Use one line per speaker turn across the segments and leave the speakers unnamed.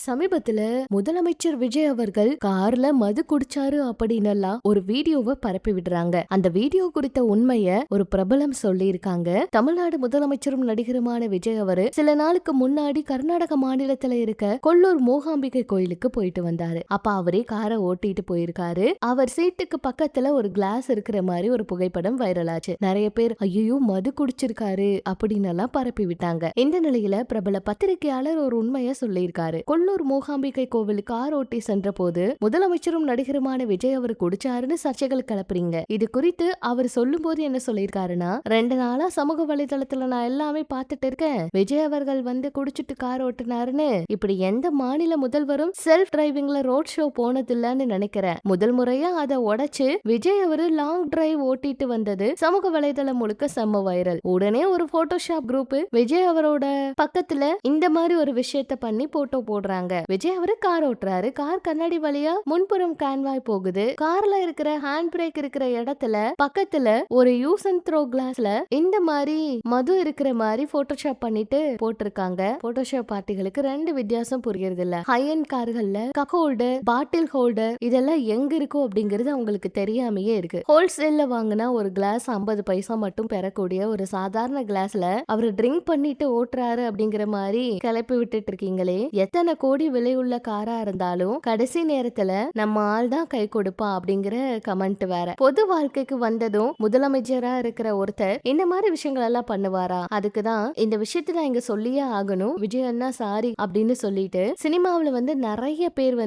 சமீபத்துல முதலமைச்சர் விஜய் அவர்கள் கார்ல மது குடிச்சாரு அப்படின்னு ஒரு வீடியோவை பரப்பி விடுறாங்க. அந்த வீடியோ குறித்த உண்மைய ஒரு பிரபலம் சொல்லி இருக்காங்க. தமிழ்நாடு முதலமைச்சரும் நடிகருமான விஜய் அவரு சில நாளுக்கு முன்னாடி கர்நாடக மாநிலத்துல இருக்க கொல்லூர் மூகாம்பிகை கோயிலுக்கு போயிட்டு வந்தாரு. அப்ப அவரே காரை ஓட்டிட்டு போயிருக்காரு. அவர் சீட்டுக்கு பக்கத்துல ஒரு கிளாஸ் இருக்கிற மாதிரி ஒரு புகைப்படம் வைரல் ஆச்சு. நிறைய பேர் ஐயோ மது குடிச்சிருக்காரு அப்படின்னு பரப்பி விட்டாங்க. இந்த நிலையில பிரபல பத்திரிகையாளர் ஒரு உண்மைய சொல்லியிருக்காரு. கொல்லூர் மூகாம்பிகை கோவிலுக்கு கார் ஓட்டி சென்ற போது முதலமைச்சரும் நடிகருமான விஜய் அவர் குடிச்சாருன்னு சர்ச்சைகள் கிளப்புறீங்க. இது குறித்து அவர் சொல்லும் போது என்ன சொல்லியிருக்காருன்னா, 2 நாளா சமூக வலைதளத்துல நான் எல்லாமே பார்த்துட்டு இருக்கேன். விஜய் அவர்கள் குடிச்சிட்டு கார் ஓட்டினாருன்னு. இப்படி எந்த மாநில முதல்வரும் செல்ஃப் டிரைவிங்ல ரோட் ஷோ போனதில்லன்னு நினைக்கிறேன். முதல் முறையா அதை உடைச்சு விஜய் அவரு லாங் டிரைவ் ஓட்டிட்டு வந்தது சமூக வலைதளம் முழுக்க செம்ம வைரல். உடனே ஒரு போட்டோஷாப் குரூப் விஜய் அவரோட பக்கத்துல இந்த மாதிரி ஒரு விஷயத்த பண்ணி போட்டோ போடுறாங்க. விஜய் அவரு கார் ஓட்டுறாரு. கார் கண்ணாடி வழியா முன்புறம் கான்வாய் போகுது. கார்ல இருக்கிற ஹேண்ட் பிரேக் இருக்கிற இடத்துல பக்கத்துல ஒரு யூஸ் அண்ட் த்ரோ கிளாஸ்ல இந்த மாதிரி மது இருக்கிற மாதிரி போட்டோஷாப் பண்ணிட்டு போட்டிருக்காங்க. போட்டோஷாப் பார்ட்டிகளுக்கு 2 வித்தியாசம் புரியுறது இல்ல. ஹை அண்ட் கார்கள்ல கப் ஹோல்டர், பாட்டில் ஹோல்டர் இதெல்லாம் எங்க இருக்கும் அப்படிங்கிறது அவங்களுக்கு தெரியாமையே இருக்கு. ஹோல்சேல்ல வாங்கினா ஒரு கிளாஸ் 50 பைசா மட்டும் பெறக்கூடிய ஒரு சாதாரண கிளாஸ்ல அவர் ட்ரிங்க் பண்ணிட்டு ஓட்டுறாரு அப்படிங்கிற மாதிரி கிளப்பி விட்டுட்டு இருக்கீங்களே. எத்தனை கோடி விலை உள்ள காரா இருந்தாலும் கடைசி நேரத்துல நம்ம ஆள் தான் கை கொடுப்பா அப்படிங்கிற கமெண்ட் வேற. பொது வாழ்க்கைக்கு வந்ததும் முதலமைச்சரா இருக்கிற ஒருத்தர் இந்த மாதிரி விஷயங்கள் எல்லாம் பண்ணுவாரா? அதுக்குதான் இந்த விஷயத்த நான் இங்க சொல்லியே ஆகணும். விஜய் அண்ணா சாரி அப்படின்னு சொல்லிட்டு சினிமாவில நிறைய பேர்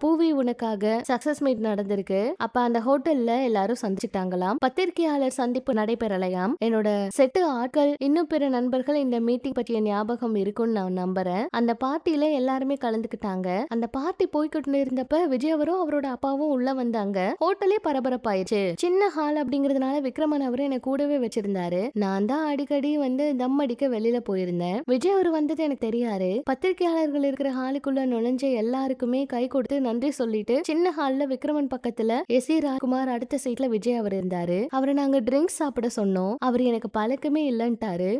பூவி உனக்காக சக்சஸ் மீட் நடந்திருக்கு. அப்ப அந்த ஹோட்டல்ல எல்லாரும் சந்திச்சிட்டாங்களாம். பத்திரிகையாளர் சந்திப்பு நடைபெறலையாம். என்னோட செட்டு ஆட்கள் இன்னும் பிற நண்பர்கள் இந்த மீட்டிங் பற்றிய ஞாபகம் இருக்கும்னு நான் நம்புறேன். அந்த பார்ட்டியில எல்லாருமே கலந்துக்கிட்டாங்க. அந்த பார்ட்டி போய்கிட்டு இருந்தப்ப விஜய் அவரும் அவரோட அப்பாவும் உள்ள வந்தாங்க. ஹோட்டலே பரபரப்பாயிடுச்சு. சின்ன ஹால் அப்படிங்கறதுனால விக்ரமன் அவரு என்ன கூடவே வச்சிருந்தாரு. நான் தான் அடிக்கடி தம் அடிக்க வெளியில போயிருந்தேன். விஜய் அவர் வந்தது எனக்கு தெரியாது. பத்திரிகையாளர்கள் இருக்கிற ஹாலுக்குள்ள நுழைஞ்ச எல்லாருக்குமே கை கொடுத்து நன்றி சொல்லிட்டு சின்ன ஹால்ல விக்ரமன் பக்கத்துல எஸ்.சி. ராஜ்குமார் அடுத்த சீட்ல விஜய் அவர் இருந்தாரு. அவரை நாங்க ட்ரிங்க்ஸ் சாப்பிட சொன்னோம். அவர் எனக்கு பழக்கமே இல்லன்ட்டாரு.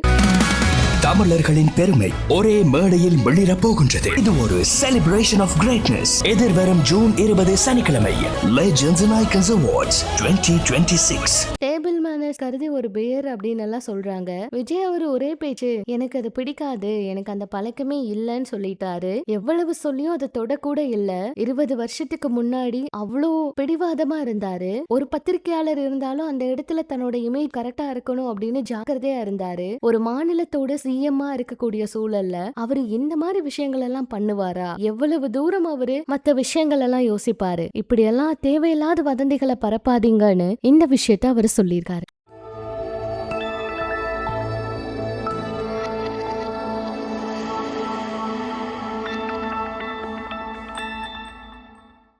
தமிழர்களின் பெருமை ஒரே மேடையில் வெளியிட போகின்றது. இது ஒரு செலிப்ரேஷன் ஆஃப் கிரேட்னஸ். எதிர்வரும் ஜூன் 20 சனிக்கிழமை legends and icons awards 2026.
Table manners கருதி ஒரு பேர் அப்படின்னு எல்லாம் சொல்றாங்க. விஜய் அவர் ஒரே பேச்சு எனக்கு அது பிடிக்காது, எனக்கு அந்த பழக்கமே இல்லன்னு சொல்லிட்டாரு. எவ்வளவு சொல்லியும் அதை தொடக்கூட இல்ல. 20 வருஷத்துக்கு முன்னாடி அவ்வளோ பிடிவாதமா இருந்தாரு. ஒரு பத்திரிகையாளர் இருந்தாலும் அந்த இடத்துல தன்னோட இமேஜ் கரெக்டா இருக்கணும் அப்படின்னு ஜாக்கிரதையா இருந்தாரு. ஒரு மாநிலத்தோட சிஎம்மா இருக்கக்கூடிய சூழல்ல அவரு இந்த மாதிரி விஷயங்கள் எல்லாம் பண்ணுவாரா? எவ்வளவு தூரம் அவரு மத்த விஷயங்கள் எல்லாம் யோசிப்பாரு? இப்படி எல்லாம் தேவையில்லாத வதந்திகளை பரப்பாதீங்கன்னு இந்த விஷயத்த அவர் சொல்லியிருக்காரு.